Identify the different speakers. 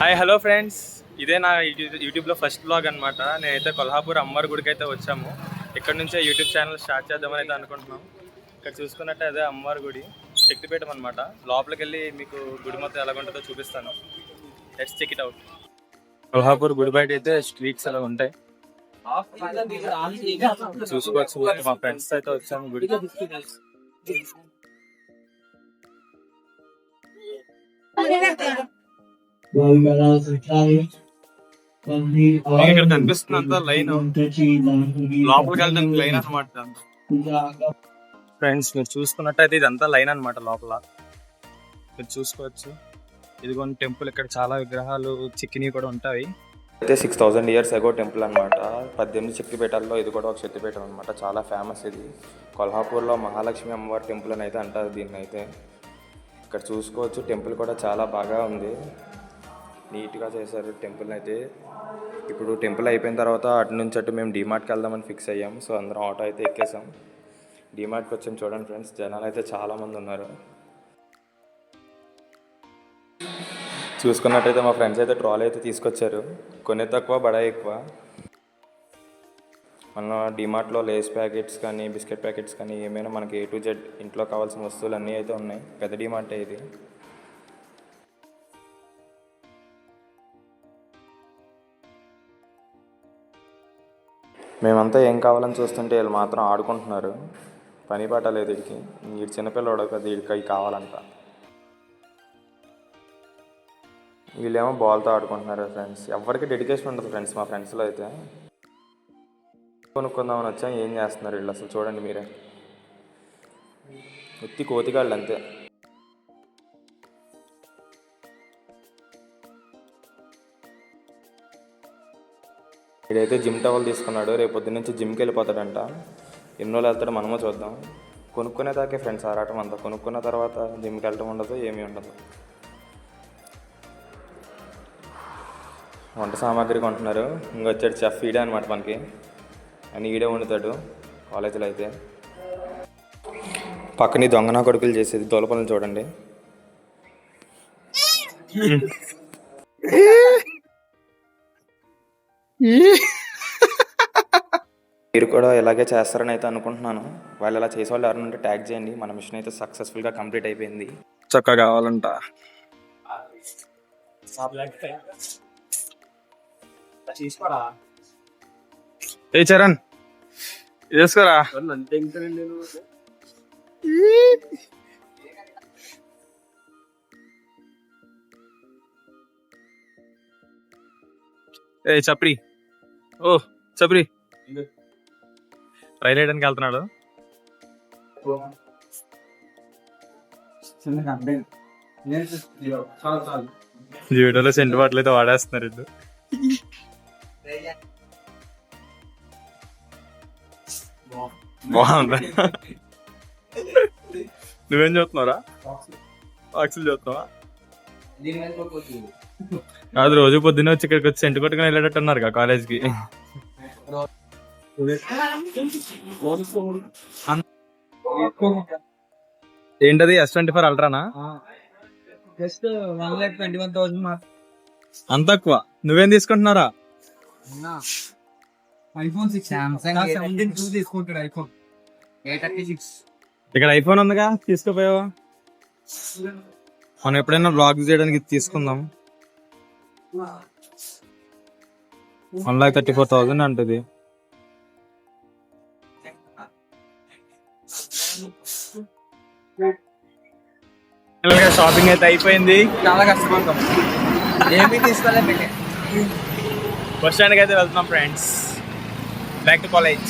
Speaker 1: Hi hello friends, ఇదే నా యూట్యూబ్లో ఫస్ట్ బ్లాగ్ అనమాట. నేనైతే కొల్హాపూర్ అమ్మవారి గుడికి అయితే వచ్చాము. ఇక్కడ నుంచే యూట్యూబ్ ఛానల్ స్టార్ట్ చేద్దామని అయితే అనుకుంటున్నాం. ఇక్కడ చూసుకున్నట్టే అదే అమ్మవారి గుడి, శక్తిపీఠం అనమాట. లోపలికి వెళ్ళి మీకు గుడి మొత్తం ఎలా ఉంటుందో చూపిస్తాను. Let's check it out. Kolhapur గుడి బయట అయితే స్ట్రీట్స్ అలా ఉంటాయి, చూసుకోవచ్చు. మా ఫ్రెండ్స్ అయితే వచ్చాము గుడికి. ఇక్కడ కనిపిస్తున్నంత లైన్, లోపలికి వెళ్ళడానికి లైన్ అనమాట. ఫ్రెండ్స్ మీరు చూసుకున్నట్టయితే ఇదంతా లైన్ అనమాట. లోపల మీరు చూసుకోవచ్చు. ఇదిగోండి టెంపుల్. ఇక్కడ చాలా విగ్రహాలు చిక్కినవి కూడా ఉంటాయి. అయితే 6000 years అగో టెంపుల్ అనమాట. 18 శక్తిపీఠాల్లో ఇది కూడా ఒక శక్తిపీఠం అనమాట. చాలా ఫేమస్ ఇది. కొల్హాపూర్లో మహాలక్ష్మి అమ్మవారి టెంపుల్ అని అయితే అంటారు దీన్ని అయితే. ఇక్కడ చూసుకోవచ్చు, టెంపుల్ కూడా చాలా బాగా ఉంది, నీట్గా చేశారు టెంపుల్ అయితే. ఇప్పుడు టెంపుల్ అయిపోయిన తర్వాత అటు నుంచి అటు మేము డీమార్ట్కి వెళ్దామని ఫిక్స్ అయ్యాం. సో అందరం ఆటో అయితే ఎక్కేసాం, డీమార్ట్కి వచ్చాం. చూడండి ఫ్రెండ్స్, జనాలు అయితే చాలామంది ఉన్నారు. చూసుకున్నట్టయితే మా ఫ్రెండ్స్ అయితే ట్రాలీ అయితే తీసుకొచ్చారు. కొన్ని తక్కువ బడా ఎక్కువ. మన డీమార్ట్లో లేస్ ప్యాకెట్స్ కానీ బిస్కెట్ ప్యాకెట్స్ కానీ ఏమైనా మనకి A to Z ఇంట్లో కావాల్సిన వస్తువులు అన్నీ అయితే ఉన్నాయి. పెద్ద డీమార్టే ఇది. మేమంతా ఏం కావాలని చూస్తుంటే వీళ్ళు మాత్రం ఆడుకుంటున్నారు. పని పాట లేదు వీడికి. వీడు చిన్నపిల్లడు కదా, వీడికి అవి కావాలంట. వీళ్ళేమో బాల్తో ఆడుకుంటున్నారు ఫ్రెండ్స్. ఎవరికి డెడికేషన్ ఉండదు ఫ్రెండ్స్ మా ఫ్రెండ్స్లో అయితే. కొనుక్కుందామని వచ్చాం, ఏం చేస్తున్నారు వీళ్ళు అసలు చూడండి మీరే. ఉత్తి కోతిగాళ్ళు అంతే. ఇదైతే జిమ్ టవల్ తీసుకున్నాడు. రేపు పొద్దున్న నుంచి జిమ్కి వెళ్ళిపోతాడంట. ఎన్ని రోజులు వెళ్తాడో మనమో చూద్దాం. కొనుక్కునే దాకే ఫ్రెండ్స్ ఆరాటం అంతా. కొనుక్కున్న తర్వాత జిమ్కి వెళ్ళటం ఉండదు, ఏమీ ఉండదు. వంట సామాగ్రి కొంటున్నారు. ఇంకొచ్చాడు చెఫ్, ఈడే అనమాట మనకి. అని ఈడే వండుతాడు కాలేజీలో అయితే. పక్కని దొంగనా కొడుకులు చేసేది దోలపనులు చూడండి. మీరు కూడా ఇలాగే చేస్తారని అయితే అనుకుంటున్నాను. వాళ్ళు ఇలా చేసేవాళ్ళు ఎవరైనా ఉంటే ట్యాగ్ చేయండి. మన మిషన్ అయితే సక్సెస్ఫుల్గా కంప్లీట్ అయిపోయింది. చక్కగా కావాలంట. ఏ చరణ్ చేసుకోరా. ఏ చప్రి, ఓ చప్రి రైలు వేయడానికి వెళ్తున్నాడు. వీడియోలో సెంటు బాటలు అయితే వాడేస్తున్నారు ఇల్లు. బాగుందా? నువ్వేం చూస్తున్నావురా? బాక్సులు చూస్తున్నావా? అది రోజు పొద్దున్నే వచ్చి ఇక్కడికి వచ్చి సెంటు కొట్టుకుని వెళ్ళేటట్టు ఉన్నారు కాలేజ్కి. ఏంటది S24 అల్ట్రానా? అంత తక్కువ? నువ్వేం తీసుకుంటున్నారా? ఇక్కడ ఐఫోన్ ఉందిగా, తీసుకోపోయావా? మనం ఎప్పుడైనా బ్లాగ్ చేయడానికి తీసుకుందాం. 1,34,000 అంటది. షాపింగ్ అయితే అయిపోయింది. చాలా కష్టపడతాం, ఏమీ తీసుకోలేదు. బస్ స్టాండ్కి అయితే వెళ్తున్నాం ఫ్రెండ్స్, బ్యాక్ టు కాలేజ్.